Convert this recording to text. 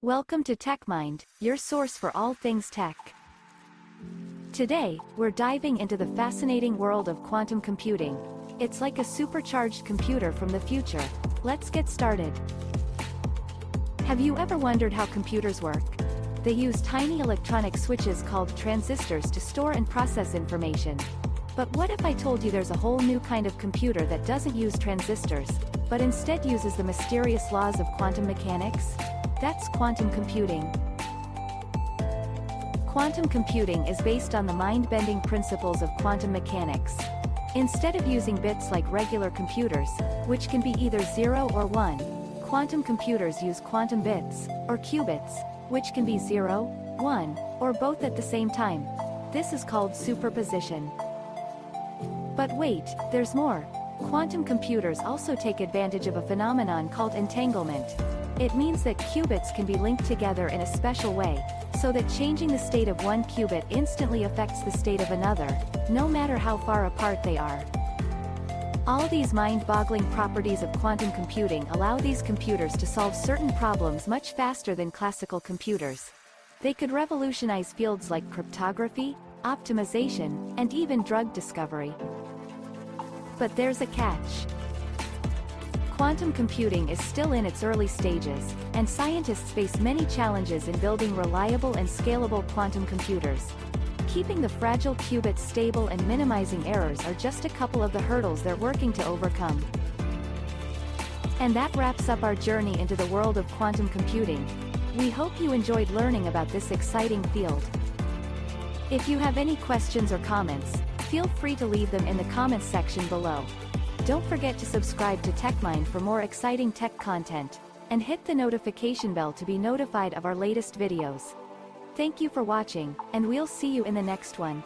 Welcome to TechMind, your source for all things tech. Today, we're diving into the fascinating world of quantum computing. It's like a supercharged computer from the future. Let's get started. Have you ever wondered how computers work? They use tiny electronic switches called transistors to store and process information. But what if I told you there's a whole new kind of computer that doesn't use transistors, but instead uses the mysterious laws of quantum mechanics? That's quantum computing. Quantum computing is based on the mind-bending principles of quantum mechanics. Instead of using bits like regular computers, which can be either 0 or 1, quantum computers use quantum bits, or qubits, which can be 0, 1, or both at the same time. This is called superposition. But wait, there's more. Quantum computers also take advantage of a phenomenon called entanglement. It means that qubits can be linked together in a special way, so that changing the state of one qubit instantly affects the state of another, no matter how far apart they are. All these mind-boggling properties of quantum computing allow these computers to solve certain problems much faster than classical computers. They could revolutionize fields like cryptography, optimization, and even drug discovery. But there's a catch. Quantum computing is still in its early stages, and scientists face many challenges in building reliable and scalable quantum computers. Keeping the fragile qubits stable and minimizing errors are just a couple of the hurdles they're working to overcome. And that wraps up our journey into the world of quantum computing. We hope you enjoyed learning about this exciting field. If you have any questions or comments, feel free to leave them in the comments section below. Don't forget to subscribe to TechMind for more exciting tech content, and hit the notification bell to be notified of our latest videos. Thank you for watching, and we'll see you in the next one.